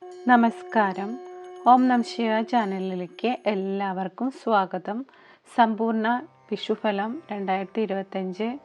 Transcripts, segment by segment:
നമസ്കാരം. ഓം നം ശിവ ചാനലിലേക്ക് എല്ലാവർക്കും സ്വാഗതം. സമ്പൂർണ്ണ വിഷുഫലം 2025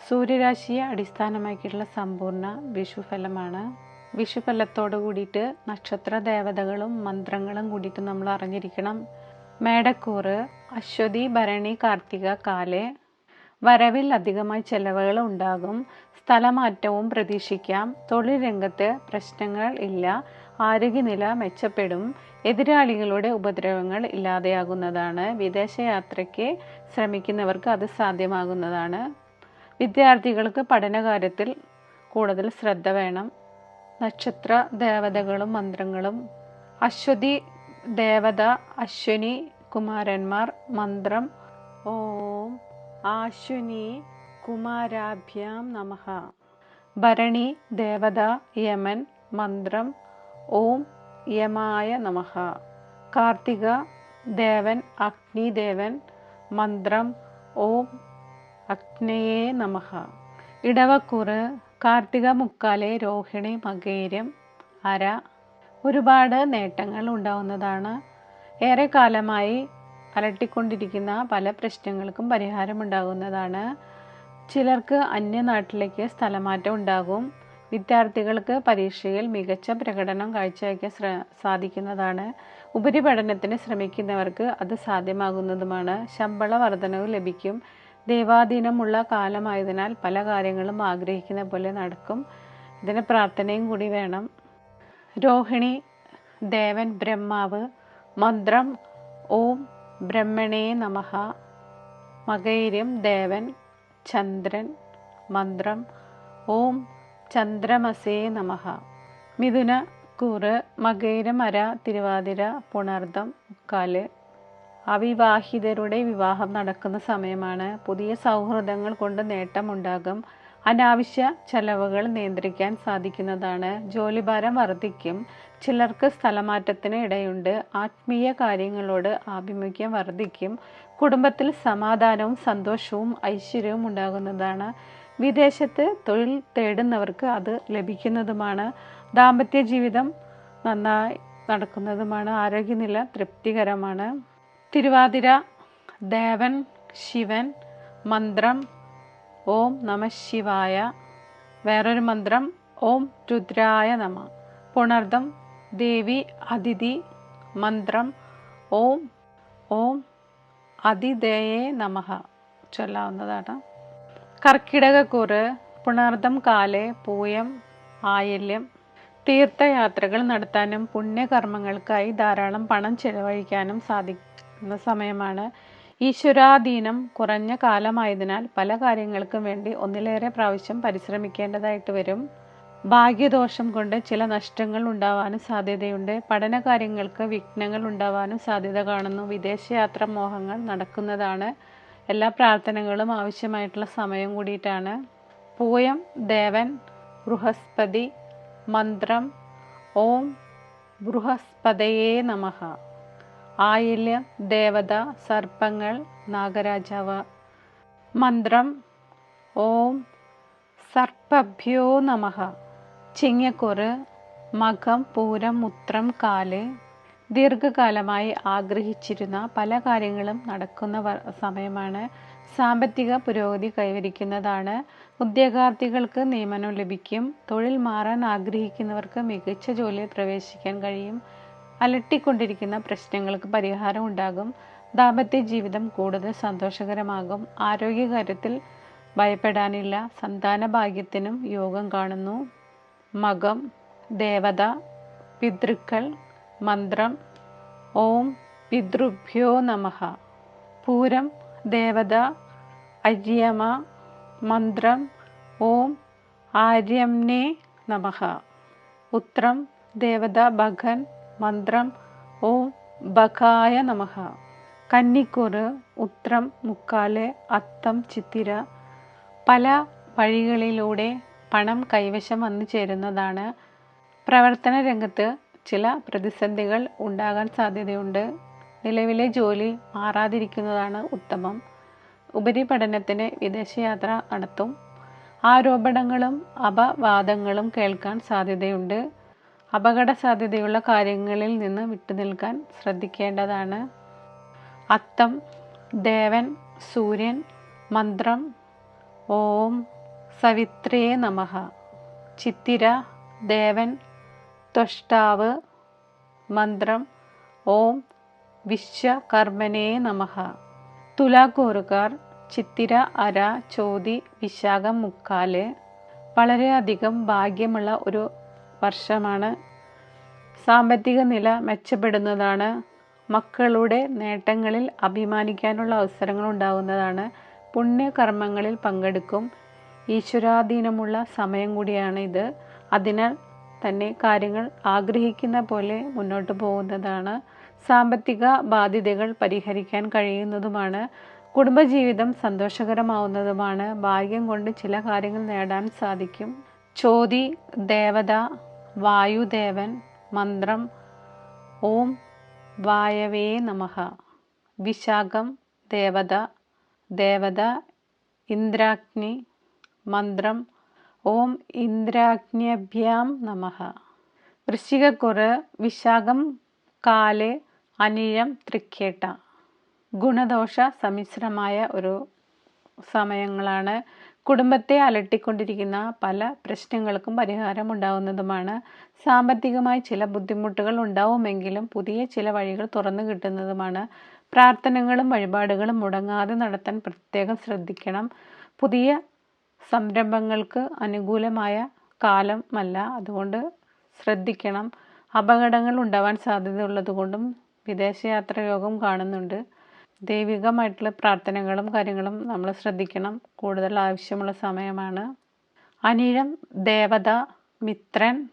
സൂര്യരാശിയെ അടിസ്ഥാനമാക്കിയിട്ടുള്ള സമ്പൂർണ്ണ വിഷുഫലമാണ്. വിഷുഫലത്തോട് കൂടിയിട്ട് നക്ഷത്ര ദേവതകളും മന്ത്രങ്ങളും കൂടിയിട്ട് നമ്മൾ അറിഞ്ഞിരിക്കണം. മേടക്കൂറ് അശ്വതി, ഭരണി, കാർത്തിക, കാലെ. വരവിൽ അധികമായി ചെലവുകൾ ഉണ്ടാകും. സ്ഥലമാറ്റവും പ്രതീക്ഷിക്കാം. തൊഴിൽ രംഗത്ത് പ്രശ്നങ്ങൾ ഇല്ല. ആരോഗ്യനില മെച്ചപ്പെടും. എതിരാളികളുടെ ഉപദ്രവങ്ങൾ ഇല്ലാതെയാകുന്നതാണ്. വിദേശയാത്രയ്ക്ക് ശ്രമിക്കുന്നവർക്ക് അത് സാധ്യമാകുന്നതാണ്. വിദ്യാർത്ഥികൾക്ക് പഠനകാര്യത്തിൽ കൂടുതൽ ശ്രദ്ധ വേണം. നക്ഷത്ര ദേവതകളും മന്ത്രങ്ങളും. അശ്വതി ദേവത അശ്വിനി കുമാരന്മാർ. മന്ത്രം ഓം ആശ്വിനി കുമാരാഭ്യാം നമഃ. ഭരണി ദേവത യമൻ. മന്ത്രം ഓം യമായ നമഃ. കാർത്തിക ദേവൻ അഗ്നിദേവൻ. മന്ത്രം ഓം അഗ്നയേ നമഃ. ഇടവക്കൂറ് കാർത്തിക, മുക്കാലെ, രോഹിണി, മകേരം, അര. ഒരുപാട് നേട്ടങ്ങൾ ഉണ്ടാവുന്നതാണ്. ഏറെക്കാലമായി അലട്ടിക്കൊണ്ടിരിക്കുന്ന പല പ്രശ്നങ്ങൾക്കും പരിഹാരമുണ്ടാകുന്നതാണ്. ചിലർക്ക് അന്യനാട്ടിലേക്ക് സ്ഥലമാറ്റം ഉണ്ടാകും. വിദ്യാർത്ഥികൾക്ക് പരീക്ഷയിൽ മികച്ച പ്രകടനം കാഴ്ചവെക്കാൻ സാധിക്കുന്നതാണ്. ഉപരിപഠനത്തിന് ശ്രമിക്കുന്നവർക്ക് അത് സാധ്യമാകുന്നതുമാണ്. ശമ്പള വർധനവ് ലഭിക്കും. ദൈവാധീനമുള്ള കാലമായതിനാൽ പല കാര്യങ്ങളും ആഗ്രഹിക്കുന്ന പോലെ നടക്കും. ഇതിന് പ്രാർത്ഥനയും കൂടി വേണം. രോഹിണി ദേവൻ ബ്രഹ്മാവ്. മന്ത്രം ഓം ബ്രഹ്മണേ നമഃ. മകൈര്യം ദേവൻ ചന്ദ്രൻ. മന്ത്രം ഓം ചന്ദ്രമസേ നമഃ. മിഥുന കൂറ് മകൈരം, അര, തിരുവാതിര, പുണർദം, മുക്കാല്. അവിവാഹിതരുടെ വിവാഹം നടക്കുന്ന സമയമാണ്. പുതിയ സൗഹൃദങ്ങൾ കൊണ്ട് നേട്ടമുണ്ടാകും. അനാവശ്യ ചെലവുകൾ നിയന്ത്രിക്കാൻ സാധിക്കുന്നതാണ്. ജോലിഭാരം വർദ്ധിക്കും. ചിലർക്ക് സ്ഥലമാറ്റത്തിന് ഇടയുണ്ട്. ആത്മീയ കാര്യങ്ങളോട് ആഭിമുഖ്യം വർദ്ധിക്കും. കുടുംബത്തിൽ സമാധാനവും സന്തോഷവും ഐശ്വര്യവും ഉണ്ടാകുന്നതാണ്. വിദേശത്ത് തൊഴിൽ തേടുന്നവർക്ക് അത് ലഭിക്കുന്നതുമാണ്. ദാമ്പത്യ ജീവിതം നന്നായി നടക്കുന്നതുമാണ്. ആരോഗ്യനില തൃപ്തികരമാണ്. തിരുവാതിര ദേവൻ ശിവൻ. മന്ത്രം ഓം നമഃ ശിവായ. വേറൊരു മന്ത്രം ഓം രുദ്രായ നമ. പുണർദം ദേവി അതിഥി. മന്ത്രം ഓം ഓം അതിഥേയേ നമഃ ചൊല്ലാവുന്നതാണ്. കർക്കിടകക്കൂറ് പുണർദം, കാലെ, പൂയം, ആയില്യം. തീർത്ഥയാത്രകൾ നടത്താനും പുണ്യകർമ്മങ്ങൾക്കായി ധാരാളം പണം ചെലവഴിക്കാനും സാധിക്കുന്ന സമയമാണ്. ഈശ്വരാധീനം കുറഞ്ഞ കാലമായതിനാൽ പല കാര്യങ്ങൾക്കും വേണ്ടി ഒന്നിലേറെ പ്രാവശ്യം പരിശ്രമിക്കേണ്ടതായിട്ട് വരും. ഭാഗ്യദോഷം കൊണ്ട് ചില നഷ്ടങ്ങൾ ഉണ്ടാവാനും സാധ്യതയുണ്ട്. പഠനകാര്യങ്ങൾക്ക് വിഘ്നങ്ങൾ ഉണ്ടാവാനും സാധ്യത കാണുന്നു. വിദേശയാത്ര മോഹങ്ങൾ നടക്കുന്നതാണ്. എല്ലാ പ്രാർത്ഥനകളും ആവശ്യമായിട്ടുള്ള സമയം കൂടിയിട്ടാണ്. പൂയം ദേവൻ ബൃഹസ്പതി. മന്ത്രം ഓം ബൃഹസ്പതയേ നമഃ. ആയില്യം ദേവത സർപ്പങ്ങൾ, നാഗരാജാവ്. മന്ത്രം ഓം സർപ്പഭ്യോ നമഃ. ചിങ്ങക്കൂറ് മകം, പൂരം, ഉത്രം, കാല്. ദീർഘകാലമായി ആഗ്രഹിച്ചിരുന്ന പല കാര്യങ്ങളും നടക്കുന്ന സമയമാണ്. സാമ്പത്തിക പുരോഗതി കൈവരിക്കുന്നതാണ്. ഉദ്യോഗാർത്ഥികൾക്ക് നിയമനം ലഭിക്കും. തൊഴിൽ മാറാൻ ആഗ്രഹിക്കുന്നവർക്ക് മികച്ച ജോലിയിൽ പ്രവേശിക്കാൻ കഴിയും. അലട്ടിക്കൊണ്ടിരിക്കുന്ന പ്രശ്നങ്ങൾക്ക് പരിഹാരം ഉണ്ടാകും. ദാമ്പത്യ ജീവിതം കൂടുതൽ സന്തോഷകരമാകും. ആരോഗ്യകാര്യത്തിൽ ഭയപ്പെടാനില്ല. സന്താന ഭാഗ്യത്തിനും യോഗം കാണുന്നു. മകം ദേവത പിതൃക്കൾ. മന്ത്രം ഓം പിതൃഭ്യോ നമഃ. പൂരം ദേവത അര്യമ. മന്ത്രം ഓം ആര്യമ്നേ നമഃ. ഉത്രം ദേവത ഭഗൻ. മന്ത്രം ഓം ബകായ നമഃ. കന്നിക്കൂറ് ഉത്രം, മുക്കാല്, അത്തം, ചിത്തിര. പല വഴികളിലൂടെ പണം കൈവശം വന്നു ചേരുന്നതാണ്. പ്രവർത്തന രംഗത്ത് ചില പ്രതിസന്ധികൾ ഉണ്ടാകാൻ സാധ്യതയുണ്ട്. നിലവിലെ ജോലി മാറാതിരിക്കുന്നതാണ് ഉത്തമം. ഉപരിപഠനത്തിന് വിദേശയാത്ര നടത്തും. ആരോപണങ്ങളും അപവാദങ്ങളും കേൾക്കാൻ സാധ്യതയുണ്ട്. അപകട സാധ്യതയുള്ള കാര്യങ്ങളിൽ നിന്ന് വിട്ടുനിൽക്കാൻ ശ്രദ്ധിക്കേണ്ടതാണ്. അത്തം ദേവൻ സൂര്യൻ. മന്ത്രം ഓം സവിത്രേ നമഃ. ചിത്തിര ദേവൻ ത്വഷ്ടാവ്. മന്ത്രം ഓം വിശ്വകർമ്മനേ നമഃ. തുലാക്കൂറുകാർ ചിത്തിര അര ചോതി വിശാഖം മുക്കാല്. വളരെയധികം ഭാഗ്യമുള്ള ഒരു വർഷമാണ്. സാമ്പത്തിക നില മെച്ചപ്പെടുന്നതാണ്. മക്കളുടെ നേട്ടങ്ങളിൽ അഭിമാനിക്കാനുള്ള അവസരങ്ങൾ ഉണ്ടാകുന്നതാണ്. പുണ്യകർമ്മങ്ങളിൽ പങ്കെടുക്കും. ഈശ്വരാധീനമുള്ള സമയം കൂടിയാണ് ഇത്. അതിനാൽ തന്നെ കാര്യങ്ങൾ ആഗ്രഹിക്കുന്ന പോലെ മുന്നോട്ട് പോകുന്നതാണ്. സാമ്പത്തിക ബാധ്യതകൾ പരിഹരിക്കാൻ കഴിയുന്നതുമാണ്. കുടുംബജീവിതം സന്തോഷകരമാവുന്നതുമാണ്. ഭാഗ്യം കൊണ്ട് ചില കാര്യങ്ങൾ നേടാൻ സാധിക്കും. ചോതി ദേവത വായുദേവൻ. മന്ത്രം ഓം വായവേ നമഃ. വിശാഖം ദേവത ഇന്ദ്രാഗ്നി. മന്ത്രം ഓം ഇന്ദ്രാഗ്ന്യഭ്യാം നമഃ. വൃശ്ചികക്കുറ് വിശാഖം കാല് അനിഴം തൃക്കേട്ട. ഗുണദോഷ സമ്മിശ്രമായ ഒരു സമയങ്ങളാണ്. കുടുംബത്തെ അലട്ടിക്കൊണ്ടിരിക്കുന്ന പല പ്രശ്നങ്ങൾക്കും പരിഹാരം ഉണ്ടാവുന്നതുമാണ്. സാമ്പത്തികമായി ചില ബുദ്ധിമുട്ടുകൾ ഉണ്ടാവുമെങ്കിലും പുതിയ ചില വഴികൾ തുറന്നു കിട്ടുന്നതുമാണ്. പ്രാർത്ഥനകളും വഴിപാടുകളും മുടങ്ങാതെ നടത്താൻ പ്രത്യേകം ശ്രദ്ധിക്കണം. പുതിയ സംരംഭങ്ങൾക്ക് അനുകൂലമായ കാലമല്ല, അതുകൊണ്ട് ശ്രദ്ധിക്കണം. അപകടങ്ങൾ ഉണ്ടാവാൻ സാധ്യതയുള്ളതുകൊണ്ടും വിദേശയാത്ര യോഗം കാണുന്നുണ്ട്. ദൈവികമായിട്ടുള്ള പ്രാർത്ഥനകളും കാര്യങ്ങളും നമ്മൾ ശ്രദ്ധിക്കണം. കൂടുതൽ ആവശ്യമുള്ള സമയമാണ്. അനിഴം ദേവത മിത്രൻ.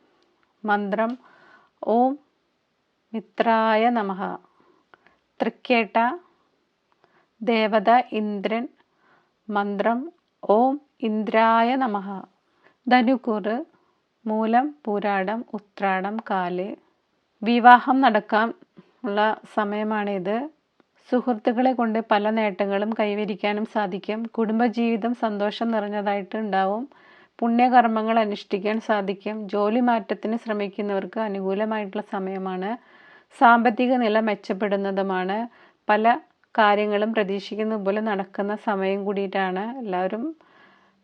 മന്ത്രം ഓം മിത്രായ നമഃ. തൃക്കേട്ട ദേവത ഇന്ദ്രൻ. മന്ത്രം ഓം ഇന്ദ്രായ നമഃ. ധനുക്കൂറ് മൂലം പൂരാടം ഉത്രാടം കാല്. വിവാഹം നടക്കാൻ ഉള്ള സമയമാണിത്. സുഹൃത്തുക്കളെ കൊണ്ട് പല നേട്ടങ്ങളും കൈവരിക്കാനും സാധിക്കും. കുടുംബജീവിതം സന്തോഷം നിറഞ്ഞതായിട്ട് ഉണ്ടാവും. പുണ്യകർമ്മങ്ങൾ അനുഷ്ഠിക്കാൻ സാധിക്കും. ജോലി മാറ്റത്തിന് ശ്രമിക്കുന്നവർക്ക് അനുകൂലമായിട്ടുള്ള സമയമാണ്. സാമ്പത്തിക നില മെച്ചപ്പെടുന്നതുമാണ്. പല കാര്യങ്ങളും പ്രതീക്ഷിക്കുന്ന പോലെ നടക്കുന്ന സമയം കൂടിയിട്ടാണ്. എല്ലാവരും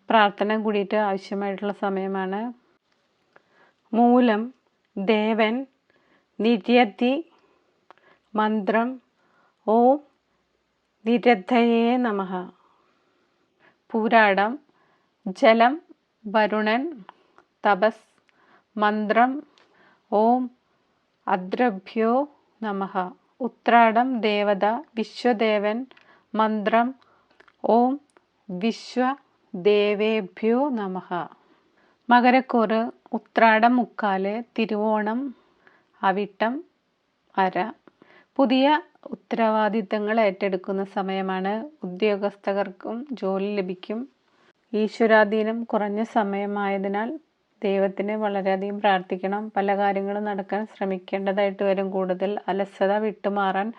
പ്രാർത്ഥന കൂടിയിട്ട് ആവശ്യമായിട്ടുള്ള സമയമാണ്. മൂലം ദേവൻ നിര്യതി. മന്ത്രം ഓം നിരധയേ നമഃ. പൂരാടം ജലം വരുണൻ തപസ്. മന്ത്രം ഓം അദ്രഭ്യോ നമഃ. ഉത്രാടം ദേവത വിശ്വദേവൻ. മന്ത്രം ഓം വിശ്വദേവേഭ്യോ നമഃ. മകരക്കൂറ് ഉത്രാടം മുക്കാല് തിരുവോണം അവിട്ടം അര. പുതിയ ഉത്തരവാദിത്തങ്ങൾ ഏറ്റെടുക്കുന്ന സമയമാണ്. ഉദ്യോഗസ്ഥർക്കും ജോലി ലഭിക്കും. ഈശ്വരാധീനം കുറഞ്ഞ സമയമായതിനാൽ ദൈവത്തിന് വളരെയധികം പ്രാർത്ഥിക്കണം. പല കാര്യങ്ങളും നടക്കാൻ ശ്രമിക്കേണ്ടതായിട്ട് വരും. കൂടുതൽ അലസത വിട്ടുമാറാൻ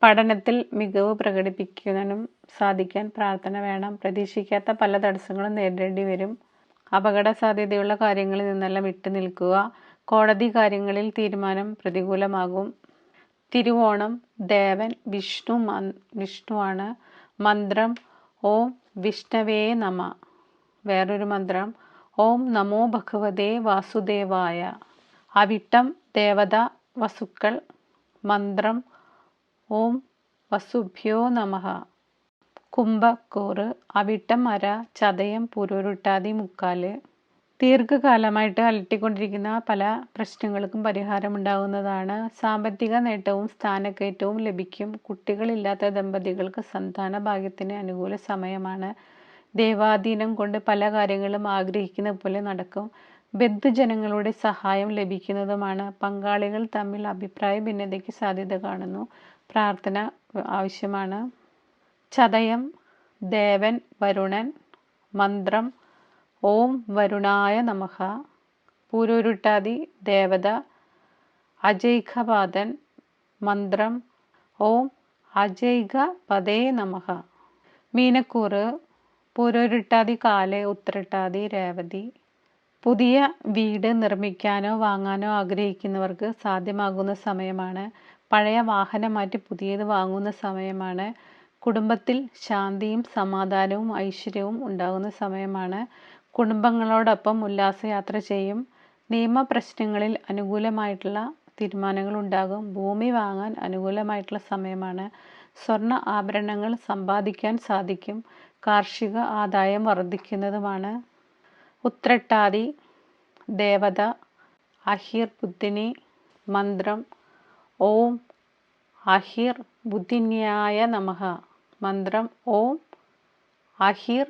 പഠനത്തിൽ മികവ് പ്രകടിപ്പിക്കാനും സാധിക്കാൻ പ്രാർത്ഥന വേണം. പ്രതീക്ഷിക്കാത്ത പല തടസ്സങ്ങളും നേരിടേണ്ടി വരും. അപകട സാധ്യതയുള്ള കാര്യങ്ങളിൽ നിന്നെല്ലാം വിട്ടു നിൽക്കുക. കോടതി കാര്യങ്ങളിൽ തീരുമാനം പ്രതികൂലമാകും. തിരുവോണം ദേവൻ വിഷ്ണുവാണ്. മന്ത്രം ഓം വിഷ്ണവേ നമ. വേറൊരു മന്ത്രം ഓം നമോ ഭഗവതേ വാസുദേവായ. അവിട്ടം ദേവത വസുക്കൾ. മന്ത്രം ഓം വസുഭ്യോ നമഃ. കുംഭക്കൂറ് അവിട്ടം അര ചതയം പുരുരുട്ടാതി മുക്കാല്. ദീർഘകാലമായിട്ട് അലട്ടിക്കൊണ്ടിരിക്കുന്ന പല പ്രശ്നങ്ങൾക്കും പരിഹാരമുണ്ടാകുന്നതാണ്. സാമ്പത്തിക നേട്ടവും സ്ഥാനക്കയറ്റവും ലഭിക്കും. കുട്ടികളില്ലാത്ത ദമ്പതികൾക്ക് സന്താന ഭാഗ്യത്തിന് അനുകൂല സമയമാണ്. ദൈവാധീനം കൊണ്ട് പല കാര്യങ്ങളും ആഗ്രഹിക്കുന്ന പോലെ നടക്കും. ബന്ധുജനങ്ങളുടെ സഹായം ലഭിക്കുന്നതുമാണ്. പങ്കാളികൾ തമ്മിൽ അഭിപ്രായ ഭിന്നതയ്ക്ക് സാധ്യത കാണുന്നു. പ്രാർത്ഥന ആവശ്യമാണ്. ചതയം ദേവൻ വരുണൻ. മന്ത്രം ഓം വരുണായ നമഃ. പൂരുരുട്ടാതി ദേവത അജൈഘപാദൻ. മന്ത്രം ഓം അജൈഘപദേ നമഃ. മീനക്കൂറ് പൂരുരുട്ടാതി കാല് ഉത്രട്ടാതി രേവതി. പുതിയ വീട് നിർമ്മിക്കാനോ വാങ്ങാനോ ആഗ്രഹിക്കുന്നവർക്ക് സാധ്യമാകുന്ന സമയമാണ്. പഴയ വാഹനം മാറ്റി പുതിയത് വാങ്ങുന്ന സമയമാണ്. കുടുംബത്തിൽ ശാന്തിയും സമാധാനവും ഐശ്വര്യവും ഉണ്ടാകുന്ന സമയമാണ്. കുടുംബങ്ങളോടൊപ്പം ഉല്ലാസയാത്ര ചെയ്യും. നിയമപ്രശ്നങ്ങളിൽ അനുകൂലമായിട്ടുള്ള തീരുമാനങ്ങൾ ഉണ്ടാകും. ഭൂമി വാങ്ങാൻ അനുകൂലമായിട്ടുള്ള സമയമാണ്. സ്വർണ്ണ ആഭരണങ്ങൾ സമ്പാദിക്കാൻ സാധിക്കും. കാർഷിക ആദായം വർദ്ധിക്കുന്നതുമാണ്. ഉത്രട്ടാതി ദേവത അഹിർ ബുദ്ധിനി. മന്ത്രം ഓം അഹിർ ബുദ്ധിന്യായ നമഃ. മന്ത്രം ഓം അഹിർ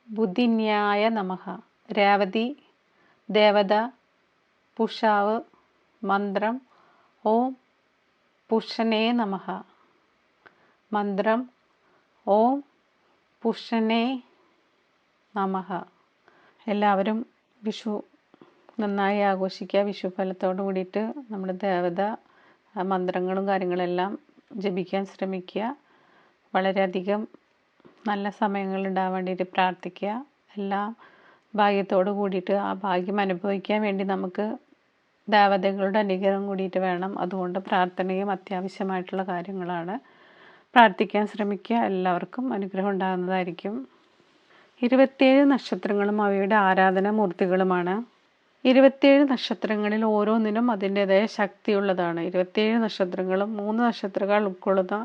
ബുദ്ധിന്യായ നമഃ. രേവതി ദേവത പുഷാവ്. മന്ത്രം ഓം പുഷനേ നമഃ. മന്ത്രം ഓം പുഷനേ നമഃ. എല്ലാവരും വിഷു നന്നായി ആഘോഷിക്കുക. വിഷു ഫലത്തോട് കൂടിയിട്ട് നമ്മുടെ ദേവത മന്ത്രങ്ങളും കാര്യങ്ങളെല്ലാം ജപിക്കാൻ ശ്രമിക്കുക. വളരെയധികം നല്ല സമയങ്ങൾ ഉണ്ടാകാൻ വേണ്ടിയിട്ട് പ്രാർത്ഥിക്കുക. എല്ലാം ഭാഗ്യത്തോട് കൂടിയിട്ട് ആ ഭാഗ്യം അനുഭവിക്കാൻ വേണ്ടി നമുക്ക് ദേവതകളുടെ അനുഗ്രഹം കൂടിയിട്ട് വേണം. അതുകൊണ്ട് പ്രാർത്ഥനയും അത്യാവശ്യമായിട്ടുള്ള കാര്യങ്ങളാണ്. പ്രാർത്ഥിക്കാൻ ശ്രമിക്കുക. എല്ലാവർക്കും അനുഗ്രഹം ഉണ്ടാകുന്നതായിരിക്കും. 27 നക്ഷത്രങ്ങളും അവയുടെ ആരാധനാമൂർത്തികളുമാണ്. 27 നക്ഷത്രങ്ങളിൽ ഓരോന്നിനും അതിൻ്റെതായ ശക്തിയുള്ളതാണ്. 27 നക്ഷത്രങ്ങളും 3 നക്ഷത്രങ്ങൾ ഉൾക്കൊള്ളുന്ന